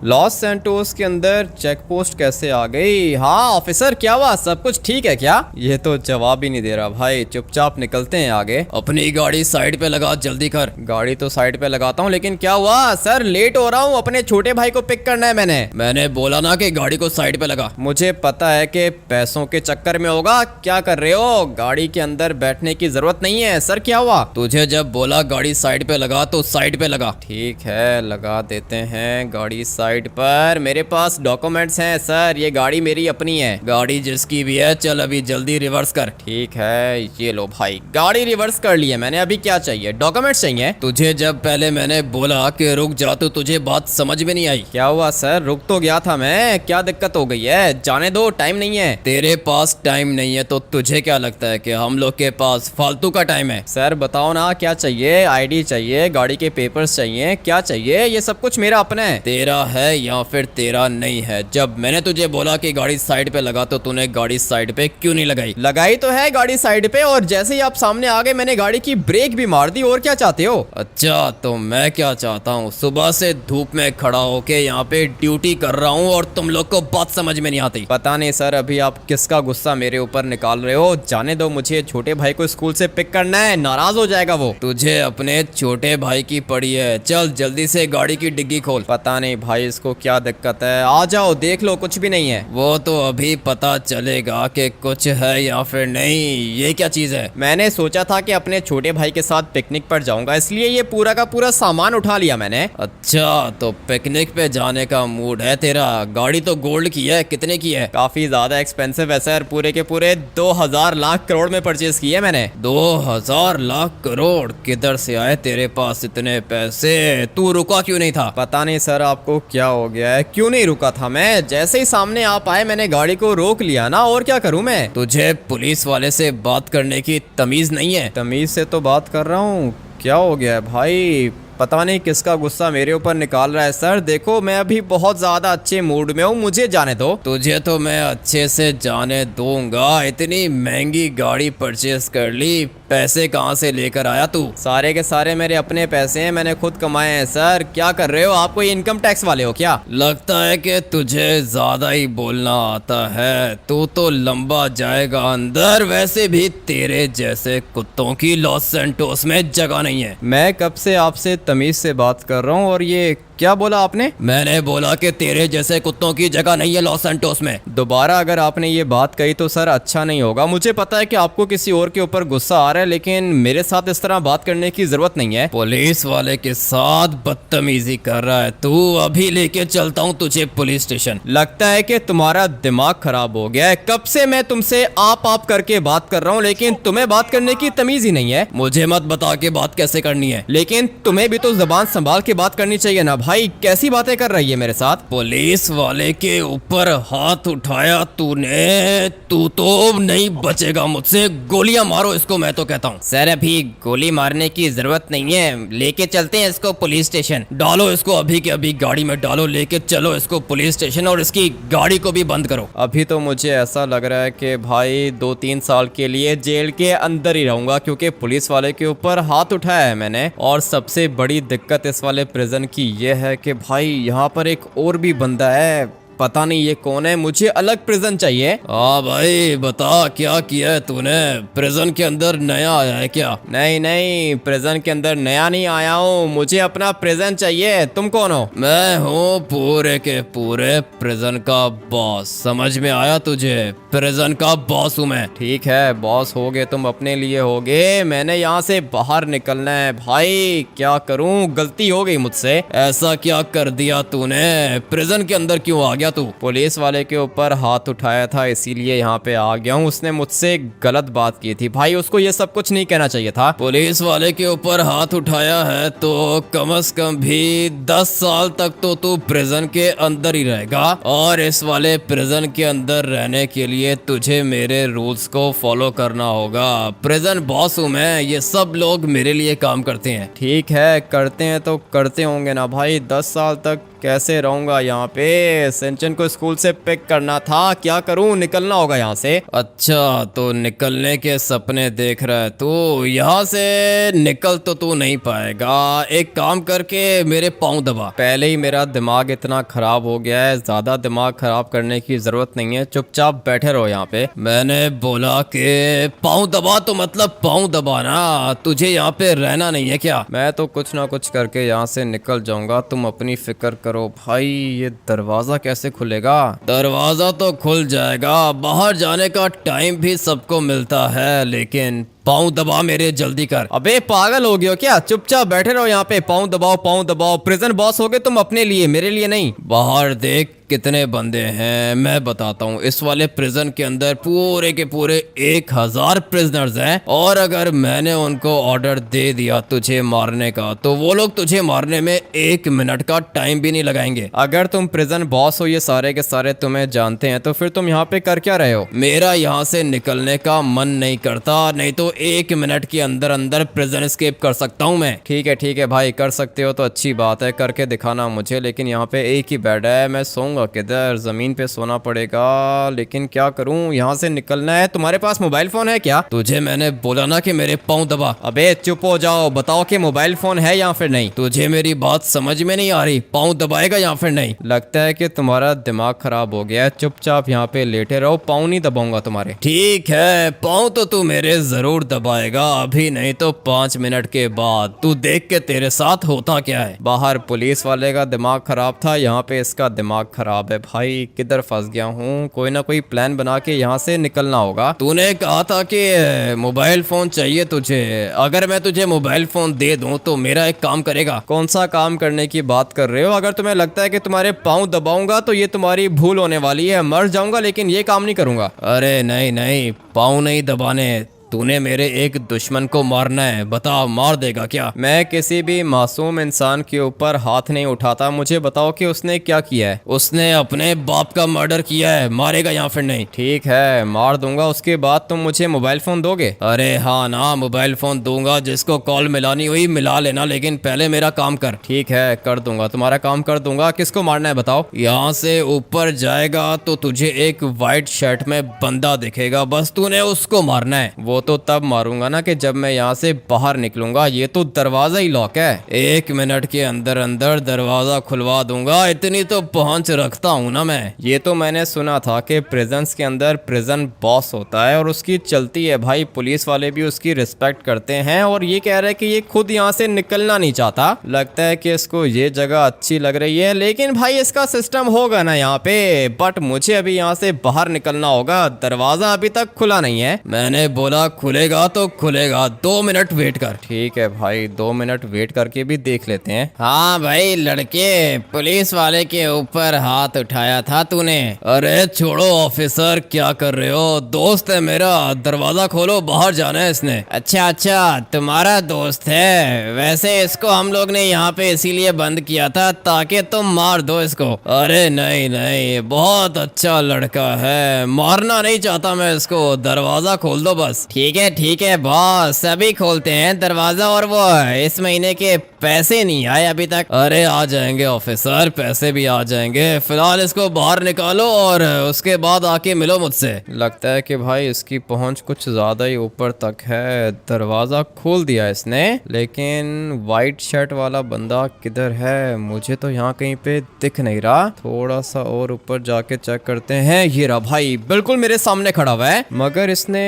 Los Santos के अंदर check post कैसे आ गई? हाँ ऑफिसर, क्या हुआ? सब कुछ ठीक है क्या? ये तो जवाब ही नहीं दे रहा भाई। चुपचाप निकलते हैं आगे। अपनी गाड़ी साइड पे लगा, जल्दी कर। गाड़ी तो साइड पे लगाता हूँ, लेकिन क्या हुआ? सर लेट हो रहा हूँ, अपने छोटे भाई को पिक करना है मैंने बोला ना कि गाड़ी को साइड पे लगा। मुझे पता है कि पैसों के चक्कर में होगा। क्या कर रहे हो? गाड़ी के अंदर बैठने की जरूरत नहीं है। सर क्या हुआ? तुझे जब बोला गाड़ी साइड पे लगा तो साइड पे लगा। ठीक है, लगा देते हैं गाड़ी साइड पर। मेरे पास डॉक्यूमेंट्स हैं सर, ये गाड़ी मेरी अपनी है। गाड़ी जिसकी भी है, चल अभी जल्दी रिवर्स कर। ठीक है, ये लो भाई, गाड़ी रिवर्स कर ली है मैंने। अभी क्या चाहिए? डॉक्यूमेंट्स चाहिए? तुझे जब पहले मैंने बोला कि रुक जा तो तुझे बात समझ में नहीं आई। क्या हुआ सर? रुक तो गया था मैं, क्या दिक्कत हो गई है? जाने दो, टाइम नहीं है। तेरे पास टाइम नहीं है तो तुझे क्या लगता है कि हम लोग के पास फालतू का टाइम है? सर बताओ ना, क्या चाहिए? आईडी चाहिए, गाड़ी के पेपर्स चाहिए, क्या चाहिए? ये सब कुछ मेरा अपना है। तेरा है या फिर तेरा नहीं है? जब मैंने तुझे बोला कि गाड़ी साइड पे लगा तो तूने गाड़ी साइड पे क्यों नहीं लगाई? लगाई तो है गाड़ी साइड पे, और जैसे ही आप सामने आ गए मैंने गाड़ी की ब्रेक भी मार दी। और क्या चाहते हो? अच्छा, तो मैं क्या चाहता हूँ? सुबह से धूप में खड़ा होके यहाँ पे ड्यूटी कर रहा हूँ और तुम लोग को बात समझ में नहीं आती। पता नहीं सर, अभी आप किसका गुस्सा मेरे ऊपर निकाल रहे हो। जाने दो, मुझे छोटे भाई को स्कूल से पिक करना है, नाराज हो जाएगा वो। तुझे अपने छोटे भाई की पड़ी है, चल जल्दी से गाड़ी की डिग्गी खोल। पता नहीं भाई इसको क्या दिक्कत है। आ जाओ देख लो, कुछ भी नहीं है। वो तो अभी पता चलेगा कि कुछ है या फिर नहीं। ये क्या चीज है? मैंने सोचा था कि अपने छोटे भाई के साथ पिकनिक पर जाऊंगा, इसलिए ये पूरा का पूरा सामान उठा लिया मैंने। अच्छा, तो पिकनिक पे जाने का मूड है तेरा। गाड़ी तो गोल्ड की है, कितने की है? काफी ज्यादा एक्सपेंसिव है सर, पूरे के पूरे 2000 लाख करोड़ में परचेज की है मैंने। 2000 लाख करोड़? किधर से आए तेरे पास इतने पैसे? तू रुका क्यों नहीं था? पता नहीं सर, आपको क्या हो गया है? क्यों नहीं रुका था मैं? जैसे ही सामने आप आए मैंने गाड़ी को रोक लिया ना, और क्या करूं मैं? तुझे पुलिस वाले से बात करने की तमीज नहीं है? तमीज से तो बात कर रहा हूँ। क्या हो गया है भाई? पता नहीं किसका गुस्सा मेरे ऊपर निकाल रहा है सर। देखो मैं अभी बहुत ज्यादा अच्छे मूड में हूँ, मुझे जाने दो। तुझे तो मैं अच्छे से जाने दूंगा। इतनी महंगी गाड़ी परचेस कर ली, पैसे कहाँ से लेकर आया तू? सारे के सारे मेरे अपने पैसे हैं, मैंने खुद कमाए हैं सर। क्या कर रहे हो आप? कोई इनकम टैक्स वाले हो क्या? लगता है कि तुझे ज्यादा ही बोलना आता है। तू तो लंबा जाएगा अंदर। वैसे भी तेरे जैसे कुत्तों की लॉस सैंटोस में जगह नहीं है। मैं कब से आपसे तमीज से बात कर रहा हूँ, और ये क्या बोला आपने? मैंने बोला कि तेरे जैसे कुत्तों की जगह नहीं है लॉस सैंटोस में। दोबारा अगर आपने ये बात कही तो सर अच्छा नहीं होगा। मुझे पता है कि आपको किसी और के ऊपर गुस्सा आ रहा है, लेकिन मेरे साथ इस तरह बात करने की जरूरत नहीं है। पुलिस वाले के साथ बदतमीजी कर रहा है तू। अभी लेके चलता हूँ तुझे पुलिस स्टेशन। लगता है कि तुम्हारा दिमाग खराब हो गया है। कब से मैं तुमसे आप करके बात कर रहा हूँ, लेकिन तुम्हें बात करने की तमीज ही नहीं है। मुझे मत बता के बात कैसे करनी है। लेकिन तुम्हें भी तो जबान संभाल के बात करनी चाहिए ना भाई। कैसी बातें कर रही है मेरे साथ? पुलिस वाले के ऊपर हाथ उठाया तूने, तू तो नहीं बचेगा मुझसे। गोलियां मारो इसको, मैं तो कहता हूँ। सर अभी गोली मारने की जरूरत नहीं है, लेके चलते हैं इसको पुलिस स्टेशन। डालो इसको अभी के अभी गाड़ी में डालो, लेके चलो इसको पुलिस स्टेशन, और इसकी गाड़ी को भी बंद करो। अभी तो मुझे ऐसा लग रहा है कि भाई 2-3 साल के लिए जेल के अंदर ही रहूंगा, क्योंकि पुलिस वाले के ऊपर हाथ उठाया है मैंने। और सबसे बड़ी दिक्कत इस वाले प्रिजन की ये है कि भाई यहाँ पर एक और भी बंदा है, पता नहीं ये कौन है। मुझे अलग प्रिजन चाहिए। हाँ भाई बता, क्या किया है तूने? प्रिजन के अंदर नया आया है क्या? नहीं नहीं, प्रिजन के अंदर नया नहीं आया हूँ, मुझे अपना प्रिजन चाहिए। तुम कौन हो? मैं हूँ पूरे के पूरे प्रिजन का बॉस। समझ में आया तुझे? प्रिजन का बॉस हूँ मैं। ठीक है, बॉस होगे तुम, अपने लिए होगे। मैंने यहाँ से बाहर निकलना है भाई, क्या करूँ? गलती हो गई मुझसे। ऐसा क्या कर दिया तूने? प्रिजन के अंदर क्यों आ गया तू? पुलिस वाले के ऊपर हाथ उठाया था, इसीलिए यहाँ पे आ गया हूँ। उसने मुझसे गलत बात की थी भाई, उसको ये सब कुछ नहीं कहना चाहिए था। पुलिस वाले के ऊपर हाथ उठाया है तो कम से कम भी 10 साल तक तो तू प्रिजन के अंदर ही रहेगा, और इस वाले प्रिजन के अंदर रहने के लिए तुझे मेरे रूल्स को फॉलो करना होगा। प्रिजन बॉस हूँ मैं, ये सब लोग मेरे लिए काम करते हैं। ठीक है, करते हैं तो करते होंगे ना भाई। 10 साल तक कैसे रहूंगा यहाँ पे? सिंचन को स्कूल से पिक करना था, क्या करूं? निकलना होगा यहाँ से। अच्छा, तो निकलने के सपने देख रहा है तू? यहाँ से निकल तो तू नहीं पाएगा। एक काम करके मेरे पाँव दबा। पहले ही मेरा दिमाग इतना खराब हो गया है, ज्यादा दिमाग खराब करने की जरूरत नहीं है, चुपचाप बैठे रहो यहाँ पे। मैंने बोला कि पाँव दबा तो मतलब पाँव दबाना, तुझे यहाँ पे रहना नहीं है क्या? मैं तो कुछ ना कुछ करके यहाँ से निकल जाऊंगा, तुम अपनी फिक्र करो। भाई ये दरवाजा कैसे खुलेगा? दरवाजा तो खुल जाएगा, बाहर जाने का टाइम भी सबको मिलता है, लेकिन पाँव दबा मेरे, जल्दी कर। अबे पागल हो गए हो क्या? चुपचाप बैठे रहो यहाँ पे, पाँव दबाओ पाँव दबाओ। प्रिजन बॉस होगे तुम अपने लिए, मेरे लिए नहीं। बाहर देख कितने बंदे हैं, मैं बताता हूँ। इस वाले प्रिजन के अंदर पूरे के पूरे 1000 प्रिजनर्स हैं, और अगर मैंने उनको ऑर्डर दे दिया तुझे मारने का, तो वो लोग तुझे मारने में 1 मिनट का टाइम भी नहीं लगाएंगे। अगर तुम प्रिजन बॉस हो, ये सारे के सारे तुम्हें जानते हैं, तो फिर तुम यहाँ पे कर क्या रहे हो? मेरा यहाँ से निकलने का मन नहीं करता, नहीं तो 1 मिनट के अंदर अंदर प्रिजन एस्केप कर सकता हूँ मैं। ठीक है भाई, कर सकते हो तो अच्छी बात है, करके दिखाना मुझे। लेकिन यहाँ पे एक ही बेड है, मैं सोऊंगा किधर? जमीन पे सोना पड़ेगा। लेकिन क्या करूं? यहाँ से निकलना है। तुम्हारे पास मोबाइल फोन है क्या? तुझे मैंने बोला ना कि मेरे पाँव दबा। अबे चुप हो जाओ, बताओ कि मोबाइल फोन है या फिर नहीं। तुझे मेरी बात समझ में नहीं आ रही? पाँव दबाएगा या फिर नहीं? लगता है कि तुम्हारा दिमाग खराब हो गया है, चुपचाप यहाँ पे लेटे रहो, पाँव नहीं दबाऊंगा तुम्हारे। ठीक है, पाँव तो तू मेरे जरूर दबाएगा, अभी नहीं तो 5 मिनट के बाद। तू देख के तेरे साथ होता क्या है। बाहर पुलिस वाले का दिमाग खराब था, यहाँ पे इसका दिमाग खराब है। भाई किधर फंस गया हूँ? कोई ना कोई प्लान बना के यहाँ से निकलना होगा। तूने कहा था कि मोबाइल फोन चाहिए तुझे, अगर मैं तुझे मोबाइल फोन दे दूं तो मेरा एक काम करेगा। कौन सा काम करने की बात कर रहे हो? अगर तुम्हें लगता है कि तुम्हारे पाँव दबाऊंगा तो ये तुम्हारी भूल होने वाली है, मर जाऊंगा, लेकिन ये काम नहीं करूंगा। अरे नहीं नहीं, पाँव नहीं दबाने। तूने मेरे एक दुश्मन को मारना है, बता मार देगा क्या? मैं किसी भी मासूम इंसान के ऊपर हाथ नहीं उठाता, मुझे बताओ कि उसने क्या किया है। उसने अपने बाप का मर्डर किया है, मारेगा या फिर नहीं? ठीक है, मार दूंगा, उसके बाद तुम मुझे मोबाइल फोन दोगे? अरे हाँ ना, मोबाइल फोन दूंगा, जिसको कॉल मिलानी हुई मिला लेना, लेकिन पहले मेरा काम कर। ठीक है, कर दूंगा, तुम्हारा काम कर दूंगा। किसको मारना है बताओ? यहाँ से ऊपर जाएगा तो तुझे एक वाइट शर्ट में बंदा दिखेगा, बस तूने उसको मारना है। वो तो तब मारूंगा ना कि जब मैं यहाँ से बाहर निकलूंगा। ये तो दरवाजा ही लॉक है। 1 मिनट के अंदर अंदर दरवाजा खुलवा दूंगा, इतनी तो पहुंच रखता हूँ ना मैं। ये तो मैंने सुना था कि प्रिजन्स के अंदर प्रिजन बॉस होता है और उसकी चलती है। भाई पुलिस वाले भी उसकी रिस्पेक्ट करते हैं, और ये कह रहा है कि ये खुद यहाँ से निकलना नहीं चाहता। लगता है कि इसको ये जगह अच्छी लग रही है, लेकिन भाई इसका सिस्टम होगा ना यहाँ पे। बट मुझे अभी यहाँ से बाहर निकलना होगा, दरवाजा अभी तक खुला नहीं है। मैंने बोला खुलेगा तो खुलेगा, 2 मिनट वेट कर। ठीक है भाई, 2 मिनट वेट करके भी देख लेते हैं। हाँ भाई लड़के, पुलिस वाले के ऊपर हाथ उठाया था तूने। अरे छोड़ो ऑफिसर, क्या कर रहे हो? दोस्त है मेरा, दरवाजा खोलो, बाहर जाना है इसने। अच्छा, तुम्हारा दोस्त है? वैसे इसको हम लोग ने यहाँ पे इसीलिए बंद किया था ताकि तुम मार दो इसको। अरे नहीं नहीं, बहुत अच्छा लड़का है, मारना नहीं चाहता मैं इसको, दरवाजा खोल दो बस। ठीक है बॉस, सभी खोलते हैं दरवाजा, और वो इस महीने के पैसे नहीं आए अभी तक। अरे आ जाएंगे ऑफिसर, पैसे भी आ जाएंगे, फिलहाल इसको बाहर निकालो और उसके बाद आके मिलो मुझसे। लगता है कि भाई इसकी पहुंच कुछ ज्यादा ही ऊपर तक है। दरवाजा खोल दिया इसने, लेकिन वाइट शर्ट वाला बंदा किधर है? मुझे तो यहाँ कहीं पे दिख नहीं रहा। थोड़ा सा और ऊपर जाके चेक करते हैं। ये रहा भाई, बिल्कुल मेरे सामने खड़ा हुआ है, मगर इसने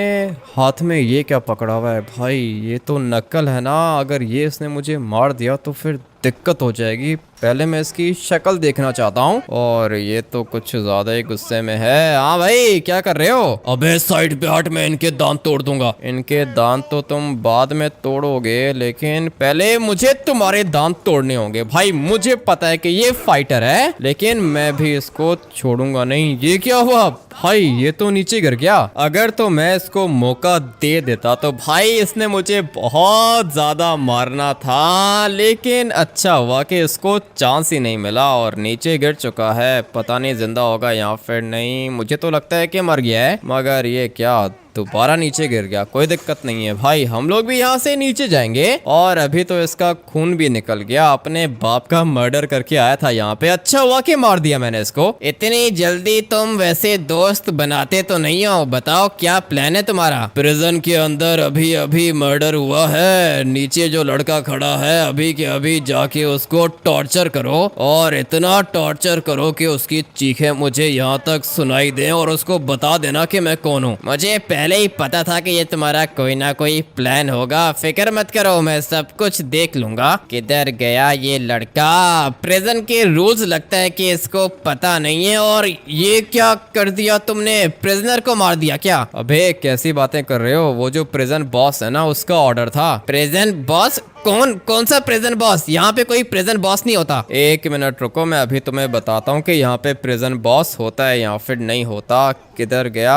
हाथ में ये क्या पकड़ा हुआ है? भाई ये तो नकल है ना। अगर ये इसने मुझे मार दिया तो फिर दिक्कत हो जाएगी। पहले मैं इसकी शक्ल देखना चाहता हूँ। और ये तो कुछ ज्यादा ही गुस्से में है। हाँ भाई, क्या कर रहे हो? अबे साइड पे हट, मैं इनके दांत तोड़ दूंगा। इनके दांत तो तुम बाद में तोड़ोगे, लेकिन पहले मुझे तुम्हारे दांत तोड़ने होंगे। भाई मुझे पता है कि ये फाइटर है, लेकिन मैं भी इसको छोड़ूंगा नहीं। ये क्या हुआ भाई? ये तो नीचे गिर गया। अगर तो मैं इसको मौका दे देता तो भाई इसने मुझे बहुत ज्यादा मारना था, लेकिन अच्छा हुआ कि इसको चांस ही नहीं मिला और नीचे गिर चुका है। पता नहीं जिंदा होगा या फिर नहीं, मुझे तो लगता है कि मर गया है। मगर ये क्या दोबारा नीचे गिर गया, कोई दिक्कत नहीं है भाई, हम लोग भी यहाँ से नीचे जाएंगे। और अभी तो इसका खून भी निकल गया, अपने बाप का मर्डर करके आया था यहाँ पे, अच्छा हुआ कि मार दिया मैंने इसको। इतनी जल्दी तुम वैसे दोस्त बनाते तो नहीं हो, बताओ क्या प्लान है तुम्हारा? प्रिजन के अंदर अभी अभी मर्डर हुआ है, नीचे जो लड़का खड़ा है अभी के अभी जाके उसको टॉर्चर करो, और इतना टॉर्चर करो कि उसकी चीखें मुझे यहाँ तक सुनाई दें, और उसको बता देना कि मैं कौन हूँ। मुझे पहले ही पता था कि ये तुम्हारा कोई ना कोई प्लान होगा, फिक्र मत करो, मैं सब कुछ देख लूंगा। किधर गया ये लड़का? प्रिजन के रूल्स लगता है कि इसको पता नहीं है। और ये क्या कर दिया तुमने, प्रिजनर को मार दिया क्या? अबे कैसी बातें कर रहे हो, वो जो प्रिजन बॉस है ना उसका ऑर्डर था। Prison boss? कौन सा प्रिजन बॉस? यहाँ पे कोई प्रिजन बॉस नहीं होता। एक मिनट रुको, मैं अभी तुम्हें बताता हूँ कि यहाँ पे प्रिजन बॉस होता है या फिर नहीं होता। किधर गया?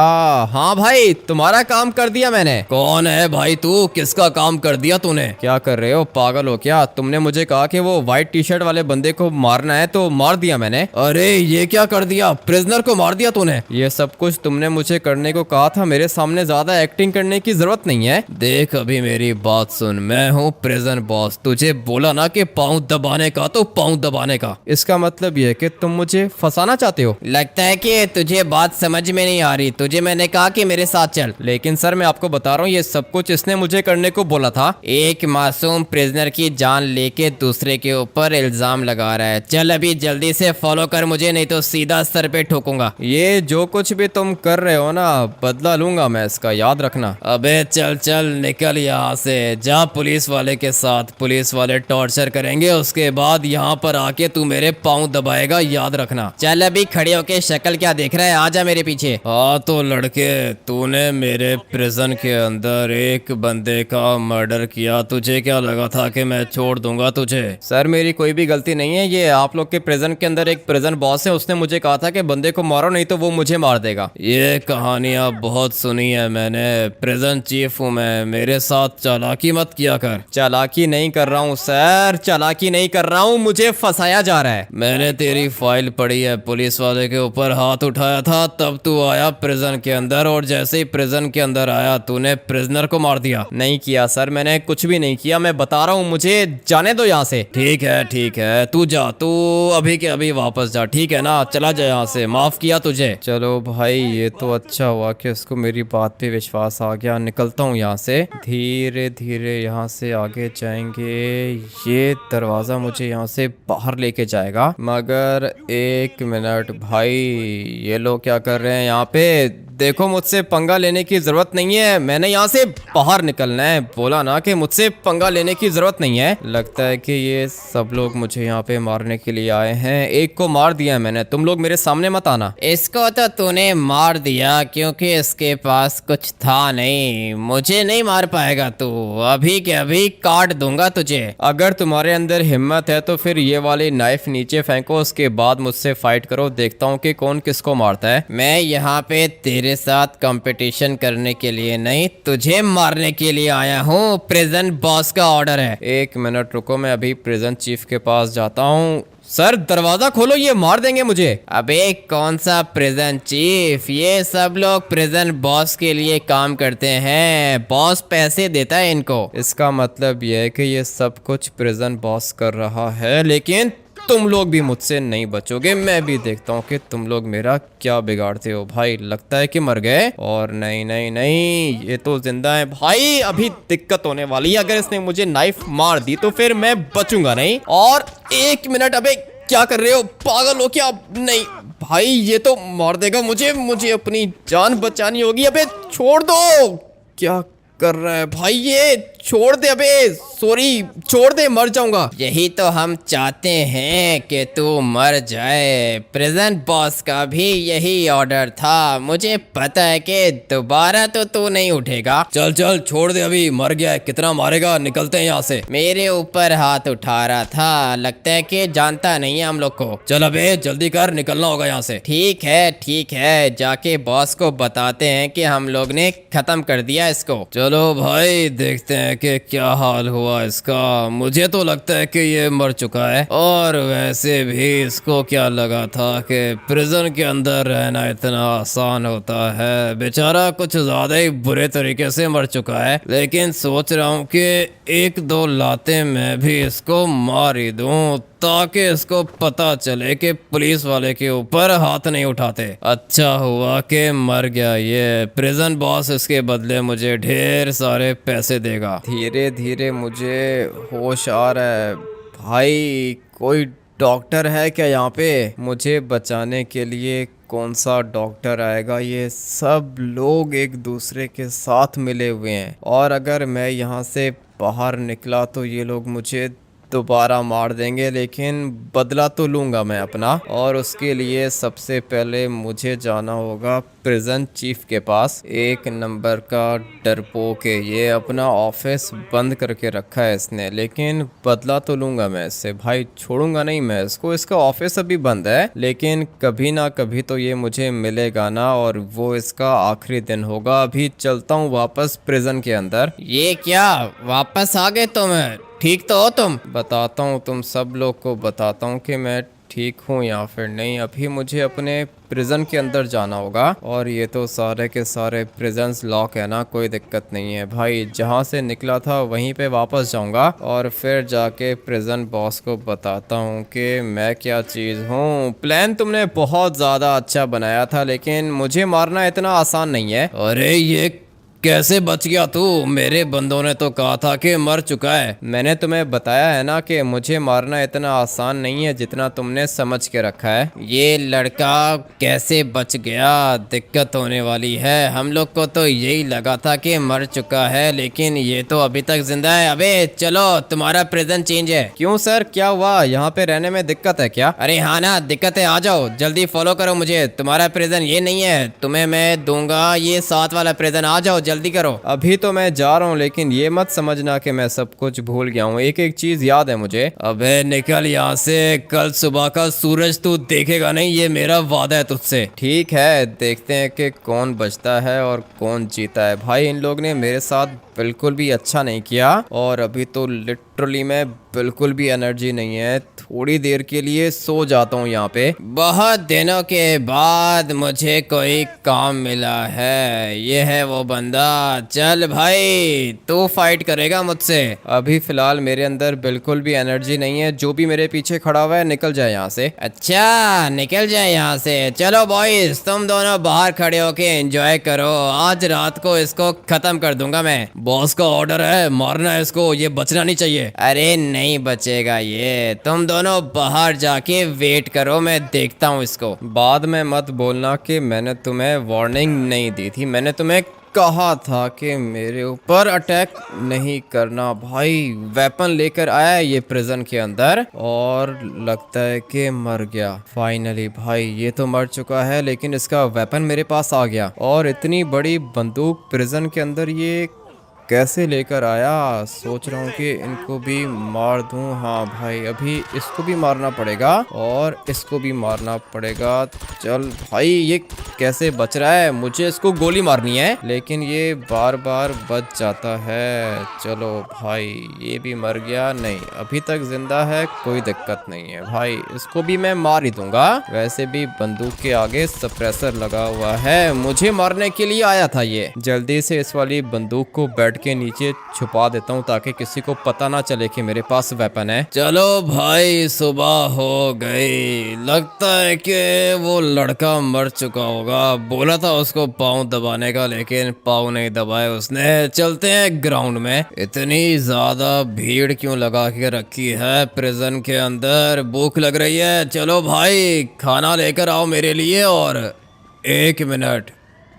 हाँ भाई, तुम्हारा काम कर दिया मैंने। कौन है भाई तू, किसका काम कर दिया तूने? क्या कर रहे हो, पागल हो क्या? तुमने मुझे कहा कि वो व्हाइट टी शर्ट वाले बंदे को मारना है तो मार दिया मैंने। अरे ये क्या कर दिया, प्रिजनर को मार दिया तूने? ये सब कुछ तुमने मुझे करने को कहा था, मेरे सामने ज्यादा एक्टिंग करने की जरूरत नहीं है। देख अभी मेरी बात सुन, मैं हूँ प्रिजन बॉस, तुझे बोला ना कि पाँव दबाने का तो पाँव दबाने का। इसका मतलब ये है कि तुम मुझे फंसाना चाहते हो। लगता है कि तुझे बात समझ में नहीं आ रही, तुझे मैंने कहा कि मेरे साथ चल। लेकिन सर मैं आपको बता रहा हूँ ये सब कुछ इसने मुझे करने को बोला था। एक मासूम प्रिजनर की जान लेके दूसरे के ऊपर इल्जाम लगा रहा है। चल अभी जल्दी से फॉलो कर मुझे, नहीं तो सीधा सर पे ठोकूंगा। ये जो कुछ भी तुम कर रहे हो ना, बदला लूंगा मैं इसका, याद रखना। अबे चल चल निकल यहाँ से, जा पुलिस वाले के साथ, पुलिस वाले टॉर्चर करेंगे, उसके बाद यहाँ पर आके तू मेरे पाँव दबाएगा, याद रखना। चल अभी खड़े होके शक्ल क्या देख रहा है, आजा मेरे पीछे। हाँ तो लड़के, तूने मेरे प्रिजन के अंदर एक बंदे का मर्डर किया, तुझे क्या लगा था कि मैं छोड़ दूंगा तुझे? सर मेरी कोई भी गलती नहीं है, ये आप लोग के प्रिजन के अंदर एक प्रिजन बॉस है, उसने मुझे कहा था कि बंदे को मारो नहीं तो वो मुझे मार देगा। ये कहानियां बहुत सुनी है मैंने, प्रिजन चीफ हूँ मैं, मेरे साथ चालाकी मत किया कर। चालाकी नहीं कर रहा हूँ सर, चालाकी नहीं कर रहा हूँ, मुझे फंसाया जा रहा है। मैंने तेरी फाइल पढ़ी है, पुलिस वाले के ऊपर हाथ उठाया था तब तू आया प्रिजन के अंदर, और जैसे ही प्रिजन के अंदर आया तूने प्रिजनर को मार दिया। नहीं किया सर, मैंने कुछ भी नहीं किया, मैं बता रहा हूँ, मुझे जाने दो यहाँ से। ठीक है तू जा, तू अभी के अभी वापस जा, ठीक है ना? चला जा यहाँ से, माफ किया तुझे। चलो भाई ये तो अच्छा हुआ कि उसको मेरी बात पे विश्वास आ गया। निकलता हूँ यहाँ से, धीरे धीरे यहाँ से आगे जाएंगे। ये दरवाजा मुझे यहाँ से बाहर लेके जाएगा, मगर एक मिनट भाई, ये लोग क्या कर रहे हैं यहाँ पे? देखो मुझसे पंगा लेने की जरूरत नहीं है, मैंने यहाँ से बाहर निकलना है, बोला ना कि मुझसे पंगा लेने की जरूरत नहीं है। लगता है कि ये सब लोग मुझे यहाँ पे मारने के लिए आए हैं। एक को मार दिया है मैंने, तुम लोग मेरे सामने मत आना। इसको तो तूने मार दिया क्योंकि इसके पास कुछ था नहीं, मुझे नहीं मार पाएगा तू, अभी के अभी काट दूंगा तुझे। अगर तुम्हारे अंदर हिम्मत है तो फिर ये वाली नाइफ नीचे फेंको, उसके बाद मुझसे फाइट करो, देखता हूँ कि कौन किसको मारता है। मैं यहाँ पे तेरे साथ कंपटीशन करने के लिए नहीं, तुझे मारने के लिए आया हूँ, प्रिजन बॉस का ऑर्डर है। एक मिनट रुको, मैं अभी प्रिजन चीफ के पास जाता हूँ। सर दरवाजा खोलो, ये मार देंगे मुझे। अबे कौन सा प्रिजन चीफ, ये सब लोग प्रिजन बॉस के लिए काम करते हैं, बॉस पैसे देता है इनको। इसका मतलब ये है कि ये सब कुछ प्रिजन बॉस कर रहा है, लेकिन तुम लोग भी मुझसे नहीं बचोगे। मैं भी देखता हूँ कि तुम लोग मेरा क्या बिगाड़ते हो। भाई लगता है कि मर गए, और नहीं नहीं नहीं, ये तो जिंदा है भाई। अभी दिक्कत होने वाली है, अगर इसने मुझे नाइफ मार दी तो फिर मैं बचूंगा नहीं। और एक मिनट, अबे क्या कर रहे हो, पागल हो क्या? नहीं भाई ये तो मार देगा मुझे, मुझे अपनी जान बचानी होगी। अबे छोड़ दो, क्या कर रहा है भाई ये? छोड़ दे, अबे सॉरी, छोड़ दे, मर जाऊंगा। यही तो हम चाहते हैं कि तू मर जाए, प्रिजन बॉस का भी यही ऑर्डर था, मुझे पता है कि दोबारा तो तू नहीं उठेगा। चल चल छोड़ दे, अभी मर गया है, कितना मारेगा, निकलते हैं यहाँ से। मेरे ऊपर हाथ उठा रहा था, लगता है कि जानता नहीं है हम लोग को। चल अबे जल्दी कर, निकलना होगा यहाँ से। ठीक है, जाके बॉस को बताते हैं कि हम लोग ने खत्म कर दिया इसको। चलो भाई देखते हैं हैं कि क्या हाल हुआ इसका। मुझे तो लगता है कि ये मर चुका है, और वैसे भी इसको क्या लगा था कि प्रिजन के अंदर रहना इतना आसान होता है। बेचारा कुछ ज्यादा ही बुरे तरीके से मर चुका है, लेकिन सोच रहा हूँ कि एक दो लाते मैं भी इसको मार ही दूं, ताकि इसको पता चले कि पुलिस वाले के ऊपर हाथ नहीं उठाते। अच्छा हुआ कि मर गया ये। प्रिजन बॉस इसके बदले मुझे ढेर सारे पैसे देगा। धीरे धीरे मुझे होश आ रहा है। भाई कोई डॉक्टर है क्या यहाँ पे? मुझे बचाने के लिए कौन सा डॉक्टर आएगा? ये सब लोग एक दूसरे के साथ मिले हुए हैं, और अगर मैं यहाँ से बाहर निकला तो ये लोग मुझे दोबारा मार देंगे, लेकिन बदला तो लूँगा मैं अपना। और उसके लिए सबसे पहले मुझे जाना होगा प्रिजन चीफ के पास। एक नंबर का डरपोक है ये, अपना ऑफिस बंद करके रखा है इसने, लेकिन बदला तो लूँगा मैं इससे। भाई छोड़ूंगा नहीं मैं इसको। इसका ऑफिस अभी बंद है, लेकिन कभी ना कभी तो ये मुझे मिलेगा ना, और वो इसका आखिरी दिन होगा। अभी चलता हूँ वापस प्रिजन के अंदर। ये क्या, वापस आ गए तुम? ठीक तो हो तुम? बताता हूँ तुम सब लोग को, बताता हूँ कि मैं ठीक हूँ या फिर नहीं। अभी मुझे अपने प्रिजन के अंदर जाना होगा, और ये तो सारे के सारे प्रिजन्स लॉक है ना, कोई दिक्कत नहीं है भाई। जहाँ से निकला था वहीं पे वापस जाऊँगा, और फिर जाके प्रिजन बॉस को बताता हूँ कि मैं क्या चीज़ हूँ। प्लान तुमने बहुत ज़्यादा अच्छा बनाया था, लेकिन मुझे मारना इतना आसान नहीं है। अरे ये कैसे बच गया तू? मेरे बंदों ने तो कहा था कि मर चुका है। मैंने तुम्हें बताया है ना कि मुझे मारना इतना आसान नहीं है जितना तुमने समझ के रखा है। ये लड़का कैसे बच गया? दिक्कत होने वाली है। हम लोग को तो यही लगा था कि मर चुका है, लेकिन ये तो अभी तक जिंदा है। अबे चलो, तुम्हारा प्रेजेंट चेंज है। क्यों सर, क्या हुआ? यहाँ पे रहने में दिक्कत है क्या? अरे हाँ ना, दिक्कत है। आ जाओ जल्दी, फॉलो करो मुझे। तुम्हारा प्रेजेंट ये नहीं है, तुम्हें मैं दूंगा ये 7 वाला प्रेजेंट। आ जाओ जल्दी करो। अभी तो मैं जा रहा हूँ, लेकिन ये मत समझना कि मैं सब कुछ भूल गया हूँ। एक एक चीज याद है मुझे। अबे निकल यहाँ से, कल सुबह का सूरज तू देखेगा नहीं, ये मेरा वादा है तुझसे। ठीक है, देखते हैं कि कौन बचता है और कौन जीता है। भाई इन लोग ने मेरे साथ बिल्कुल भी अच्छा नहीं किया, और अभी तो लिटरली मैं बिल्कुल भी एनर्जी नहीं है। थोड़ी देर के लिए सो जाता हूँ यहाँ पे। बहुत दिनों के बाद मुझे कोई काम मिला है। ये है वो बंदा। चल भाई, तू फाइट करेगा मुझसे? अभी फिलहाल मेरे अंदर बिल्कुल भी एनर्जी नहीं है। जो भी मेरे पीछे खड़ा हुआ है निकल जाए यहाँ से। अच्छा, निकल जाए यहाँ से। चलो बॉयज, तुम दोनों बाहर खड़े होके एंजॉय करो। आज रात को इसको खत्म कर दूंगा मैं। बॉस का ऑर्डर है, मारना है इसको, ये बचना नहीं चाहिए। अरे नहीं बचेगा ये। तुम दोनों बाहर जाके वेट करो, मैं देखता हूँ इसको। बाद में मत बोलना कि मैंने तुम्हें वार्निंग नहीं दी थी। मैंने तुम्हें कहा था कि मेरे ऊपर अटैक नहीं करना। भाई वेपन लेकर आया है ये प्रिजन के अंदर, और लगता है कि मर गया फाइनली। भाई ये तो मर चुका है, लेकिन इसका वेपन मेरे पास आ गया। और इतनी बड़ी बंदूक प्रिजन के अंदर ये कैसे लेकर आया? सोच रहा हूँ कि इनको भी मार दूँ। हाँ भाई, अभी इसको भी मारना पड़ेगा, और इसको भी मारना पड़ेगा। चल भाई, ये कैसे बच रहा है? मुझे इसको गोली मारनी है, लेकिन ये बार बार बच जाता है। चलो भाई, ये भी मर गया। नहीं, अभी तक जिंदा है, कोई दिक्कत नहीं है। भाई इसको भी मैं मार ही दूंगा। वैसे भी बंदूक के आगे सप्रेसर लगा हुआ है, मुझे मारने के लिए आया था ये। जल्दी से इस वाली बंदूक को बेड के नीचे छुपा देता हूँ, ताकि किसी को पता ना चले कि मेरे पास वेपन है। चलो भाई, सुबह हो गई। लगता है कि वो लड़का मर चुका होगा। बोला था उसको पाँव दबाने का, लेकिन पाँव नहीं दबाए उसने। चलते हैं ग्राउंड में। इतनी ज्यादा भीड़ क्यों लगा के रखी है प्रिजन के अंदर? भूख लग रही है। चलो भाई, खाना लेकर आओ मेरे लिए। और 1 मिनट,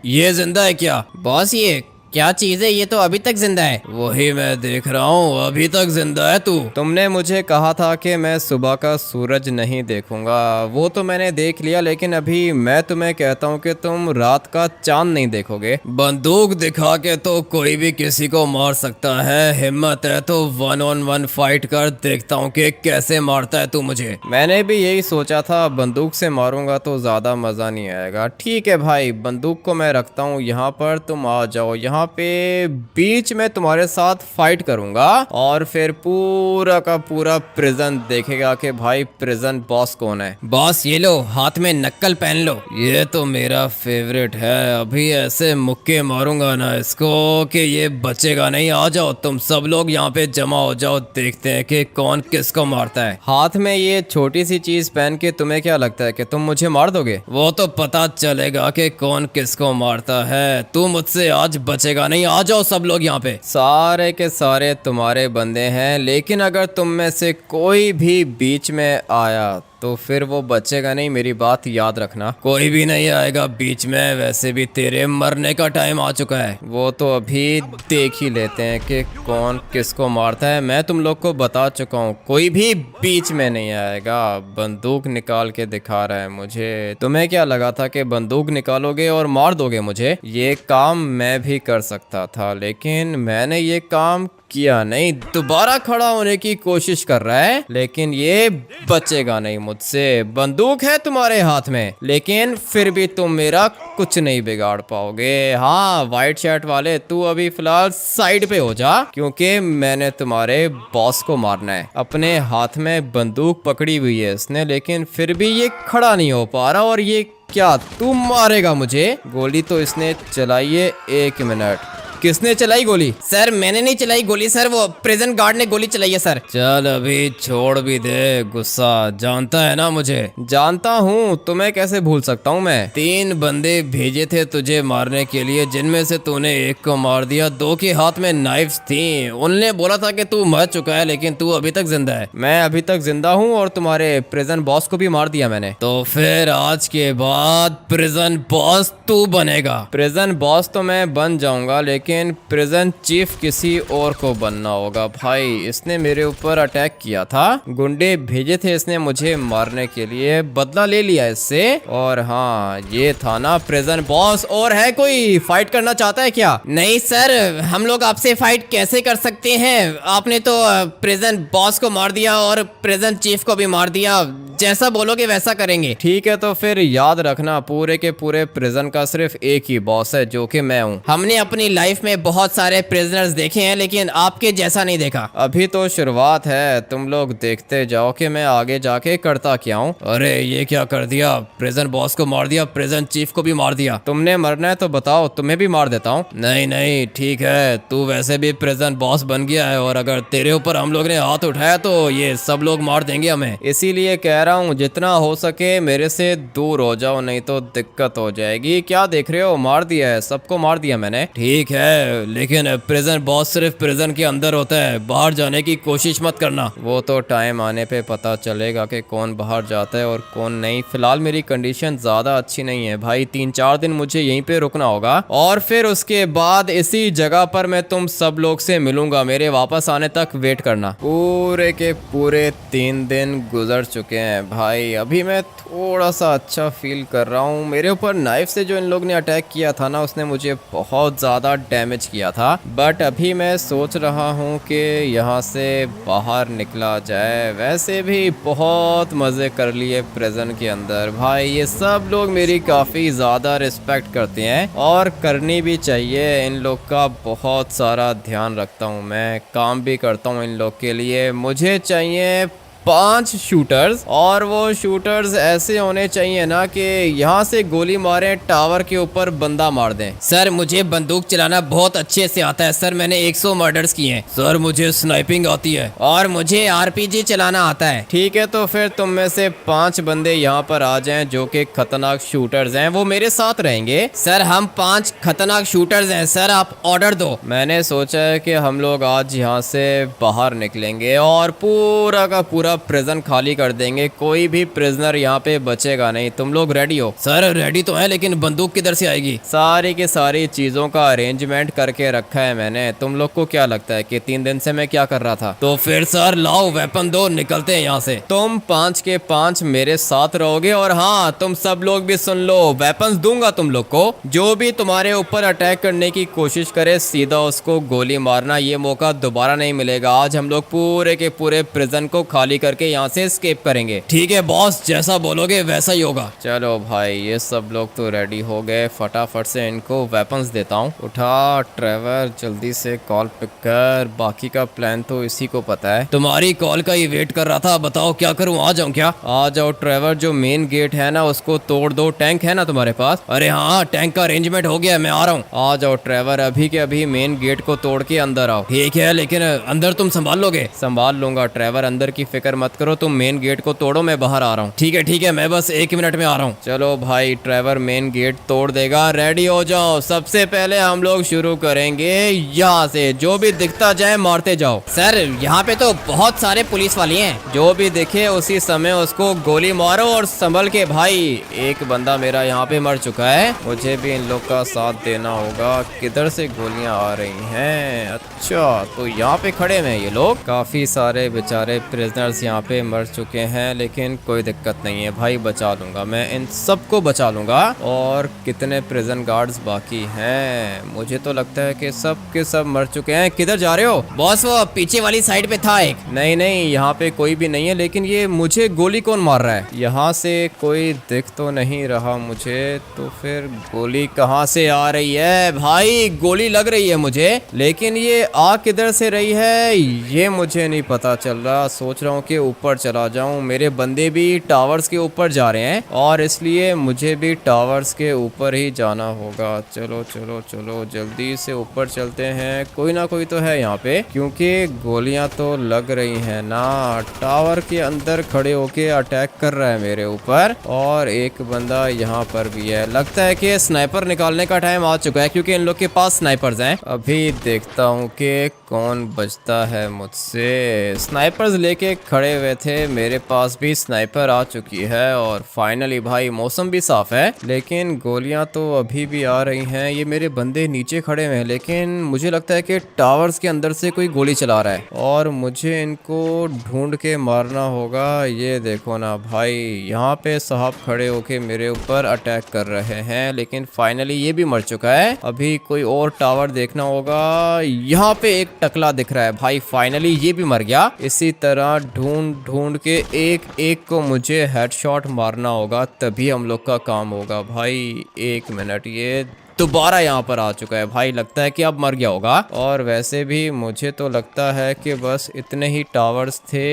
ये जिंदा है क्या? बॉस ये क्या चीज है? ये तो अभी तक जिंदा है। वही मैं देख रहा हूँ, अभी तक जिंदा है तू। तुमने मुझे कहा था कि मैं सुबह का सूरज नहीं देखूंगा, वो तो मैंने देख लिया, लेकिन अभी मैं तुम्हें कहता हूँ कि तुम रात का चांद नहीं देखोगे। बंदूक दिखा के तो कोई भी किसी को मार सकता है। हिम्मत है तो 1 on 1 फाइट कर, देखता हूँ कि कैसे मारता है तू मुझे। मैंने भी यही सोचा था, बंदूक से मारूंगा तो ज्यादा मजा नहीं आएगा। ठीक है भाई, बंदूक को मैं रखता हूँ यहाँ पर, तुम आ जाओ। यहाँ यहाँ पे बीच में तुम्हारे साथ फाइट करूंगा और फिर पूरा का पूरा प्रिजन देखेगा कि भाई प्रिजन बॉस कौन है। बॉस ये लो, हाथ में नक्कल पहन लो। ये तो मेरा फेवरेट है। अभी ऐसे मुक्के मारूंगा ना इसको कि ये बचेगा नहीं। आ जाओ तुम सब लोग यहाँ पे जमा हो जाओ, देखते हैं कि कौन किसको मारता है। हाथ में ये छोटी सी चीज पहन के तुम्हें क्या लगता है कि तुम मुझे मार दोगे? वो तो पता चलेगा कि कौन किसको मारता है। तू मुझसे आज बचेगा नहीं। आ जाओ सब लोग यहाँ पे। सारे के सारे तुम्हारे बंदे हैं, लेकिन अगर तुम में से कोई भी बीच में आया तो फिर वो बचेगा नहीं, मेरी बात याद रखना। कोई भी नहीं आएगा बीच में। वैसे भी तेरे मरने का टाइम आ चुका है। वो तो अभी देख ही लेते हैं कि कौन किसको मारता है। मैं तुम लोग को बता चुका हूँ, कोई भी बीच में नहीं आएगा। बंदूक निकाल के दिखा रहा है मुझे। तुम्हें क्या लगा था कि बंदूक निकालोगे और मार दोगे मुझे? ये काम मैं भी कर सकता था, लेकिन मैंने ये काम किया नहीं। दोबारा खड़ा होने की कोशिश कर रहा है, लेकिन ये बचेगा नहीं मुझसे। बंदूक है तुम्हारे हाथ में, लेकिन फिर भी तुम मेरा कुछ नहीं बिगाड़ पाओगे। हाँ वाइट शर्ट वाले, तू अभी फिलहाल साइड पे हो जा, क्योंकि मैंने तुम्हारे बॉस को मारना है। अपने हाथ में बंदूक पकड़ी हुई है इसने, लेकिन फिर भी ये खड़ा नहीं हो पा रहा। और ये क्या, तू मारेगा मुझे? गोली तो इसने चलाई है। 1 मिनट, किसने चलाई गोली? सर मैंने नहीं चलाई गोली सर, वो प्रिजन गार्ड ने गोली चलाई है सर। चल अभी छोड़ भी दे गुस्सा। जानता है ना मुझे? जानता हूँ, तुम्हें कैसे भूल सकता हूँ मैं। 3 बंदे भेजे थे तुझे मारने के लिए, जिनमें से तूने 1 को मार दिया। 2 के हाथ में नाइफ्स थी। उनने बोला था कि तू मर चुका है, लेकिन तू अभी तक जिंदा है। मैं अभी तक जिंदा हूँ और तुम्हारे प्रिजन बॉस को भी मार दिया मैंने। तो फिर आज के बाद प्रिजन बॉस तू बनेगा। प्रिजन बॉस तो मैं बन जाऊंगा, लेकिन प्रिजन चीफ किसी और को बनना होगा। भाई इसने मेरे ऊपर अटैक किया था, गुंडे भेजे थे इसने मुझे मारने के लिए, बदला ले लिया इससे। और हाँ ये था ना प्रिजन बॉस। और है कोई फाइट करना चाहता है क्या? नहीं सर, हम लोग आपसे फाइट कैसे कर सकते हैं? आपने तो प्रिजन बॉस को मार दिया और प्रिजन चीफ को भी मार दिया। जैसा बोलोगे वैसा करेंगे। ठीक है, तो फिर याद रखना पूरे के पूरे प्रिजन का सिर्फ एक ही बॉस है, जो कि मैं हूँ। हमने अपनी लाइफ में बहुत सारे प्रिजनर्स देखे हैं, लेकिन आपके जैसा नहीं देखा। अभी तो शुरुआत है, तुम लोग देखते जाओ कि मैं आगे जाके करता क्या हूँ। अरे ये क्या कर दिया? प्रिजन बॉस को मार दिया, प्रिजन चीफ को भी मार दिया। तुमने मरना है तो बताओ, तुम्हें भी मार देता हूँ। नहीं नहीं ठीक है, तू वैसे भी प्रिजन बॉस बन गया है, और अगर तेरे ऊपर हम लोग ने हाथ उठाया तो ये सब लोग मार देंगे हमें। इसीलिए कह रहा हूँ जितना हो सके मेरे से दूर हो जाओ, नहीं तो दिक्कत हो जाएगी। क्या देख रहे हो, मार दिया है, सबको मार दिया मैंने। ठीक है, लेकिन प्रिजन बॉस सिर्फ प्रिजन के अंदर होता है, बाहर जाने की कोशिश मत करना। वो तो टाइम आने पे पता चलेगा कि कौन बाहर जाता है और कौन नहीं। फिलहाल मेरी कंडीशन ज्यादा अच्छी नहीं है भाई, 3-4 दिन मुझे यहीं पे रुकना होगा, और फिर उसके बाद इसी जगह पर मैं तुम सब लोग से मिलूंगा। मेरे वापस आने तक वेट करना। पूरे के पूरे 3 दिन गुजर चुके हैं भाई, अभी मैं थोड़ा सा अच्छा फील कर रहा हूँ। मेरे ऊपर नाइफ से जो इन लोग ने अटैक किया था ना, उसने मुझे बहुत ज़्यादा डैमेज किया था। बट अभी मैं सोच रहा हूँ कि यहाँ से बाहर निकला जाए। वैसे भी बहुत मज़े कर लिए प्रिजन के अंदर भाई, ये सब लोग मेरी काफ़ी ज़्यादा रिस्पेक्ट करते हैं और करनी भी चाहिए। इन लोग का बहुत सारा ध्यान रखता हूँ मैं, काम भी करता हूँ इन लोग के लिए। मुझे चाहिए 5 शूटर्स, और वो शूटर्स ऐसे होने चाहिए ना कि यहाँ से गोली मारें, टावर के ऊपर बंदा मार दें। सर मुझे बंदूक चलाना बहुत अच्छे से आता है सर, मैंने 100 मर्डर्स किए हैं। सर मुझे स्नाइपिंग आती है, और मुझे आरपीजी चलाना आता है। ठीक है, तो फिर तुम में से 5 बंदे यहाँ पर आ जाएं जो कि खतरनाक शूटर्स हैं, वो मेरे साथ रहेंगे। सर हम 5 खतरनाक शूटर्स हैं सर, आप ऑर्डर दो। मैंने सोचा है कि हम लोग आज यहाँ से बाहर निकलेंगे और पूरा का पूरा प्रिजन खाली कर देंगे। कोई भी प्रिजनर यहाँ पे बचेगा नहीं। तुम लोग रेडी हो? सर रेडी तो है, लेकिन बंदूक किधर से आएगी? सारी की सारी चीजों का अरेंजमेंट करके रखा है मैंने। तुम लोग को क्या लगता है कि 3 दिन से मैं क्या कर रहा था? तो फिर सर लाओ वेपन दो, निकलते हैं यहाँ से। तुम 5 के 5 मेरे साथ रहोगे, और हाँ तुम सब लोग भी सुन लो, वेपन्स दूंगा तुम लोग को। जो भी तुम्हारे ऊपर अटैक करने की कोशिश करे सीधा उसको गोली मारना। ये मौका दोबारा नहीं मिलेगा। आज हम लोग पूरे के पूरे प्रिजन को खाली करके यहाँ से एस्केप करेंगे। ठीक है बॉस, जैसा बोलोगे वैसा ही होगा। चलो भाई, ये सब लोग तो रेडी हो गए, फटाफट से इनको वेपन्स देता हूँ। उठा ट्रेवर, जल्दी से कॉल पिक कर, बाकी का प्लान तो इसी को पता है। तुम्हारी कॉल का ही वेट कर रहा था, बताओ क्या करूँ, आ जाऊँ क्या? आ जाओ ट्रेवर, जो मेन गेट है ना उसको तोड़ दो। टैंक है ना तुम्हारे पास? अरे हाँ, टैंक का अरेंजमेंट हो गया, मैं आ रहा हूँ। आ जाओ ट्रेवर, अभी के अभी मेन गेट को तोड़ के अंदर आओ। ठीक है, लेकिन अंदर तुम संभाल लोगे? संभाल लूंगा ट्रेवर, अंदर की फिक्र मत करो, तुम मेन गेट को तोड़ो, मैं बाहर आ रहा हूँ। ठीक है, मैं बस 1 मिनट में आ रहा हूँ। चलो भाई, ट्रेवर मेन गेट तोड़ देगा, रेडी हो जाओ। सबसे पहले हम लोग शुरू करेंगे यहाँ से, जो भी दिखता जाए मारते जाओ। सर यहाँ पे तो बहुत सारे पुलिस वाले हैं। जो भी दिखे उसी समय उसको गोली मारो और संभल के। भाई एक बंदा मेरा यहाँ पे मर चुका है, मुझे भी इन लोग का साथ देना होगा। किधर से गोलियां आ रही हैं? अच्छा, तो यहाँ पे खड़े हैं ये लोग। काफी सारे बेचारे प्रिजनर्स यहाँ पे मर चुके हैं, लेकिन कोई दिक्कत नहीं है भाई, बचा लूंगा मैं, इन सबको बचा लूंगा। और कितने प्रिजन गार्ड्स बाकी हैं? मुझे तो लगता है कि सब के सब मर चुके हैं। किधर जा रहे हो? बॉस वो पीछे वाली साइड पे था एक। नहीं, यहाँ पे कोई भी नहीं है, लेकिन ये मुझे गोली कौन मार रहा है? यहाँ से कोई दिख तो नहीं रहा मुझे, तो फिर गोली कहाँ से आ रही है? भाई गोली लग रही है मुझे, लेकिन ये आ किधर से रही है ये मुझे नहीं पता चल रहा। सोच रहा हूँ कि ऊपर चला जाऊँ, मेरे बंदे भी टावर्स के ऊपर जा रहे हैं और इसलिए मुझे भी टावर्स के ऊपर ही जाना होगा। चलो चलो चलो, जल्दी से ऊपर चलते हैं। कोई ना कोई तो है यहाँ पे, क्योंकि गोलियां तो लग रही हैं ना। टावर के अंदर खड़े होके अटैक कर रहा है मेरे ऊपर, और एक बंदा यहाँ पर भी है। लगता है कि स्नाइपर निकालने का टाइम आ चुका है, क्योंकि इन लोग के पास स्नाइपर्स हैं। अभी देखता हूँ कि कौन बचता है मुझसे। स्नाइपर्स लेके खड़े हुए थे, मेरे पास भी स्नाइपर आ चुकी है। और फाइनली भाई मौसम भी साफ है, लेकिन गोलियां तो अभी भी आ रही हैं। ये मेरे बंदे नीचे खड़े हुए हैं, लेकिन मुझे लगता है कि टावर्स के अंदर से कोई गोली चला रहा है और मुझे इनको ढूंढ के मारना होगा। ये देखो ना भाई, यहाँ पे साहब खड़े होके मेरे ऊपर अटैक कर रहे हैं, लेकिन फाइनली ये भी मर चुका है। अभी कोई और टावर देखना होगा। यहाँ पे एक टकला दिख रहा है भाई, फाइनली ये भी मर गया। इसी तरह ढूंढ ढूंढ के एक एक को मुझे हेडशॉट मारना होगा, तभी हम लोग का काम होगा भाई। 1 मिनट, ये दोबारा यहाँ पर आ चुका है भाई, लगता है कि अब मर गया होगा। और वैसे भी मुझे तो लगता है कि बस इतने ही टावर्स थे।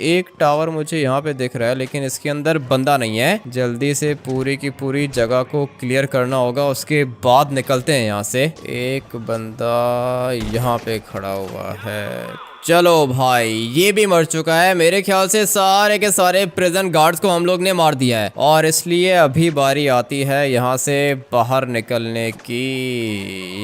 एक टावर मुझे यहाँ पे दिख रहा है, लेकिन इसके अंदर बंदा नहीं है। जल्दी से पूरी की पूरी जगह को क्लियर करना होगा, उसके बाद निकलते हैं यहाँ से। एक बंदा यहाँ पे खड़ा हुआ है। चलो भाई, ये भी मर चुका है। मेरे ख्याल से सारे के सारे प्रिजन गार्ड्स को हम लोग ने मार दिया है, और इसलिए अभी बारी आती है यहाँ से बाहर निकलने की।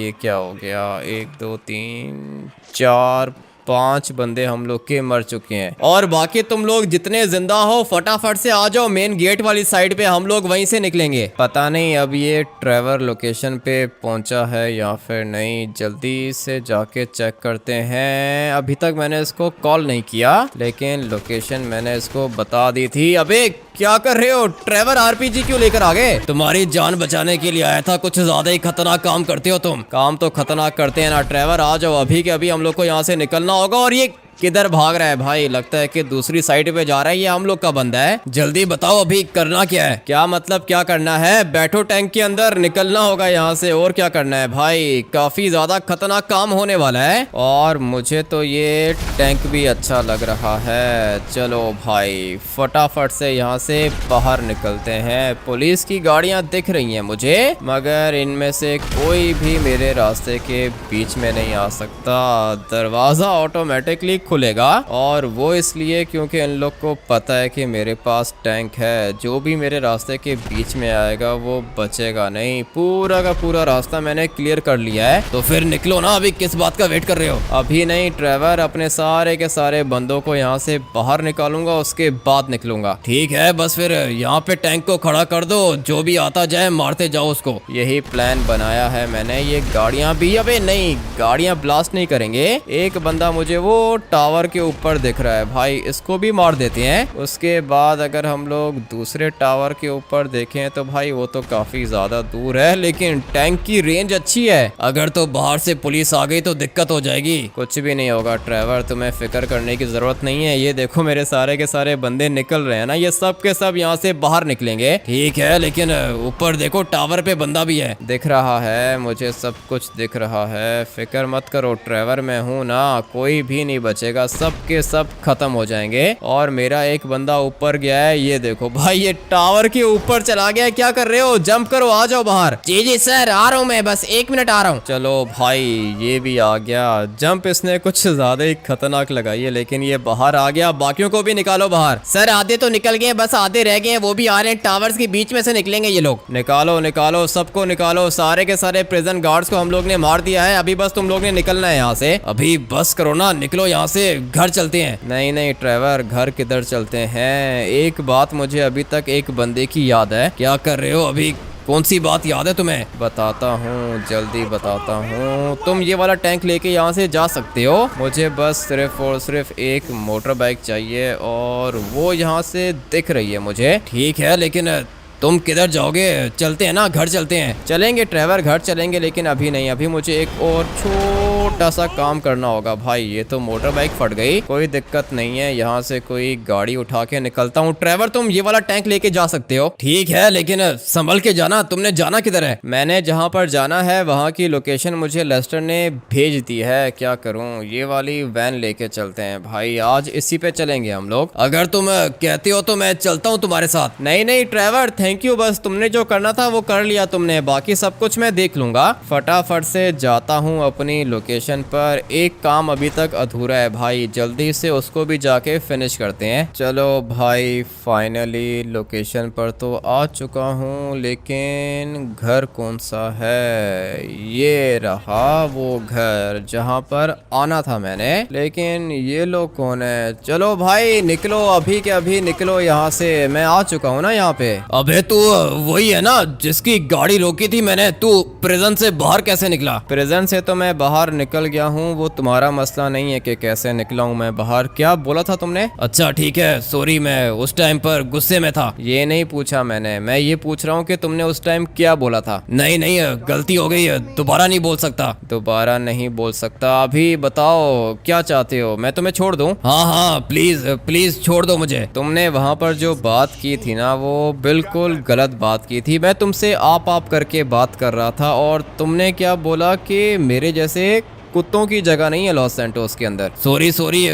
ये क्या हो गया? 1 2 3 4 5 बंदे हम लोग के मर चुके हैं, और बाकी तुम लोग जितने जिंदा हो फटाफट से आ जाओ मेन गेट वाली साइड पे, हम लोग वहीं से निकलेंगे। पता नहीं अब ये ट्रेवर लोकेशन पे पहुंचा है या फिर नहीं, जल्दी से जाके चेक करते हैं। अभी तक मैंने इसको कॉल नहीं किया, लेकिन लोकेशन मैंने इसको बता दी थी। अबे क्या कर रहे हो? ट्रेवर आरपीजी क्यों लेकर आ गए? तुम्हारी जान बचाने के लिए आया था, कुछ ज्यादा ही खतरनाक काम करते हो तुम। काम तो खतरनाक करते हैं ना ट्रेवर, आ जाओ, अभी के अभी हम लोग को यहाँ से निकलना होगा। और ये किधर भाग रहा है भाई? लगता है कि दूसरी साइड पे जा रहा है, ये हम लोग का बंदा है। जल्दी बताओ अभी करना क्या है? क्या मतलब क्या करना है? बैठो टैंक के अंदर, निकलना होगा यहाँ से। और क्या करना है भाई? काफी ज्यादा खतरनाक काम होने वाला है, और मुझे तो ये टैंक भी अच्छा लग रहा है। चलो भाई फटाफट से यहाँ से बाहर निकलते हैं। पुलिस की गाड़ियाँ दिख रही हैं मुझे, मगर इनमें से कोई भी मेरे रास्ते के बीच में नहीं आ सकता। दरवाजा ऑटोमेटिकली खुलेगा, और वो इसलिए क्योंकि इन लोग को पता है कि मेरे पास टैंक है। जो भी मेरे रास्ते के बीच में आएगा वो बचेगा नहीं। पूरा का पूरा रास्ता मैंने क्लियर कर लिया है। तो फिर निकलो ना, अभी किस बात का वेट कर रहे हो? अभी नहीं ट्रेवर, अपने सारे के सारे बंदों को यहाँ से बाहर निकालूंगा, उसके बाद निकलूंगा। ठीक है, बस फिर यहाँ पे टैंक को खड़ा कर दो, जो भी आता जाए मारते जाओ उसको। यही प्लान बनाया है मैंने। ये गाड़ियाँ भी, अबे नहीं, गाड़ियाँ ब्लास्ट नहीं करेंगे। एक बंदा मुझे वो टावर के ऊपर दिख रहा है भाई, इसको भी मार देते हैं। उसके बाद अगर हम लोग दूसरे टावर के ऊपर देखें तो भाई वो तो काफी ज्यादा दूर है, लेकिन टैंक की रेंज अच्छी है। अगर तो बाहर से पुलिस आ गई तो दिक्कत हो जाएगी। कुछ भी नहीं होगा ट्रेवर, तुम्हें फिक्र करने की जरूरत नहीं है। ये देखो मेरे सारे के सारे बंदे निकल रहे हैं ना, ये सब के सब यहाँ से बाहर निकलेंगे। ठीक है, लेकिन ऊपर देखो टावर पे बंदा भी है। दिख रहा है मुझे, सब कुछ दिख रहा है, फिक्र मत करो ट्रेवर, मैं हूँ ना, कोई भी नहीं बचेगा, सब के सब खत्म हो जाएंगे। और मेरा एक बंदा ऊपर गया है, ये देखो भाई ये टावर के ऊपर चला गया है। क्या कर रहे हो, जंप करो, आ जाओ बाहर। जी जी सर, आ रहा हूँ मैं, बस 1 मिनट आ रहा हूँ। चलो भाई ये भी आ गया। जंप इसने कुछ ज्यादा ही खतरनाक लगाई है, लेकिन ये बाहर आ गया। बाकियों को भी निकालो बाहर। सर आधे तो निकल गए, बस आधे रह गए हैं, वो भी आ रहे हैं। टावर्स के बीच में से निकलेंगे ये लोग। निकालो निकालो, सबको निकालो, सारे के सारे प्रिजन गार्ड्स को हम लोग ने मार दिया है। अभी बस तुम लोग ने निकलना है यहाँ से। अभी बस करो ना, निकलो यहाँ से, घर चलते हैं। नहीं नहीं ट्रेवर, घर किधर चलते हैं। एक बात मुझे अभी तक एक बंदे की याद है। क्या कर रहे हो अभी, कौन सी बात याद है तुम्हें? बताता हूँ, जल्दी बताता हूँ। तुम ये वाला टैंक लेके यहाँ से जा सकते हो। मुझे बस सिर्फ और सिर्फ एक मोटर बाइक चाहिए और वो यहाँ से दिख रही है मुझे। ठीक है, लेकिन तुम किधर जाओगे? चलते हैं ना, घर चलते हैं। चलेंगे ट्रेवर, घर चलेंगे, लेकिन अभी नहीं। अभी मुझे एक और छोटा सा काम करना होगा। भाई ये तो मोटर बाइक फट गई, कोई दिक्कत नहीं है, यहाँ से कोई गाड़ी उठा के निकलता हूँ। ट्रेवर तुम ये वाला टैंक लेके जा सकते हो। ठीक है, लेकिन संभल के जाना। तुमने जाना किधर है? मैंने जहाँ पर जाना है वहाँ की लोकेशन मुझे लेस्टर ने भेज दी है। क्या करूँ, ये वाली वैन लेके चलते हैं भाई, आज इसी पे चलेंगे हम लोग। अगर तुम कहते हो तो मैं चलता हूँ तुम्हारे साथ। नहीं नहीं ट्रेवर, थैंक यू, बस तुमने जो करना था वो कर लिया तुमने, बाकी सब कुछ मैं देख लूंगा। फटाफट से जाता हूँ अपनी लोकेशन पर। एक काम अभी तक अधूरा है भाई, जल्दी से उसको भी जाके फिनिश करते हैं। चलो भाई फाइनली लोकेशन पर तो आ चुका हूँ, लेकिन घर कौन सा है? ये रहा वो घर जहाँ पर आना था मैंने। लेकिन ये लोग कौन है? चलो भाई निकलो, अभी के अभी निकलो यहाँ से। मैं आ चुका हूँ ना यहाँ पे। अबे तू वही है ना जिसकी गाड़ी रोकी थी मैंने? तू प्रिजन से बाहर कैसे निकला? प्रिजन से तो मैं बाहर निकल गया हूँ, वो तुम्हारा मसला नहीं है कि कैसे निकला हूँ मैं बाहर। क्या बोला था तुमने? अच्छा ठीक है, सॉरी, मैं उस टाइम पर गुस्से में था। ये नहीं पूछा मैंने, मैं ये पूछ रहा हूँ कि तुमने उस टाइम क्या बोला था। नहीं नहीं, गलती हो गई है, दोबारा नहीं बोल सकता। दोबारा नहीं बोल सकता? अभी बताओ क्या चाहते हो, मैं तुम्हें छोड़ दूं? हाँ हाँ, प्लीज प्लीज छोड़ दो मुझे। तुमने वहाँ पर जो बात की थी ना, वो बिल्कुल गलत बात की थी। मैं तुमसे आप करके बात कर रहा था और तुमने क्या बोला कि मेरे जैसे कुत्तों की जगह नहीं है लॉस सैंटोस के अंदर। सॉरी सॉरी,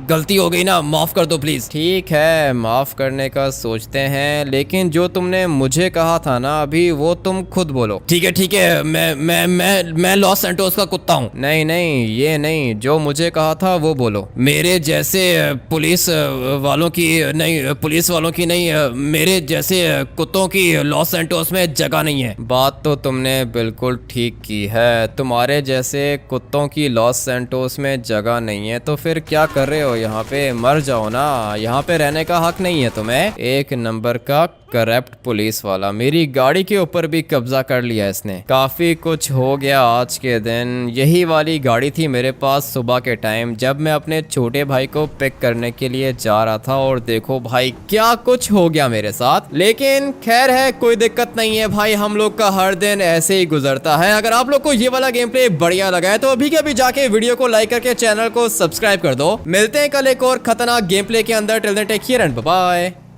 गलती हो गई ना, माफ कर दो प्लीज। ठीक है, माफ करने का सोचते हैं, लेकिन जो तुमने मुझे कहा था ना अभी, वो तुम खुद बोलो। ठीक है, मैं लॉस सैंटोस का कुत्ता हूँ। नहीं नहीं, ये नहीं, जो मुझे कहा था वो बोलो। मेरे जैसे पुलिस वालों की नहीं, मेरे जैसे कुत्तों की लॉस सैंटोस में जगह नहीं है। बात तो तुमने बिल्कुल ठीक की है, तुम्हारे जैसे कुत्तों की लॉस सैंटोस में जगह नहीं है, तो फिर क्या कर रहे हो यहाँ पे? मर जाओ ना, यहाँ पे रहने का हक नहीं है तुम्हें। एक नंबर का करप्ट पुलिस वाला, मेरी गाड़ी के ऊपर भी कब्जा कर लिया इसने। काफी कुछ हो गया आज के दिन। यही वाली गाड़ी थी मेरे पास सुबह के टाइम जब मैं अपने छोटे भाई को पिक करने के लिए जा रहा था, और देखो भाई क्या कुछ हो गया मेरे साथ। लेकिन खैर है, कोई दिक्कत नहीं है भाई, हम लोग का हर दिन ऐसे ही गुजरता है। अगर आप लोग को ये वाला गेम प्ले बढ़िया लगा है तो अभी के अभी जाके वीडियो को लाइक करके चैनल को सब्सक्राइब कर दो। मिलते हैं कल एक और खतरनाक गेम प्ले के अंदर। Till then take care and bye bye.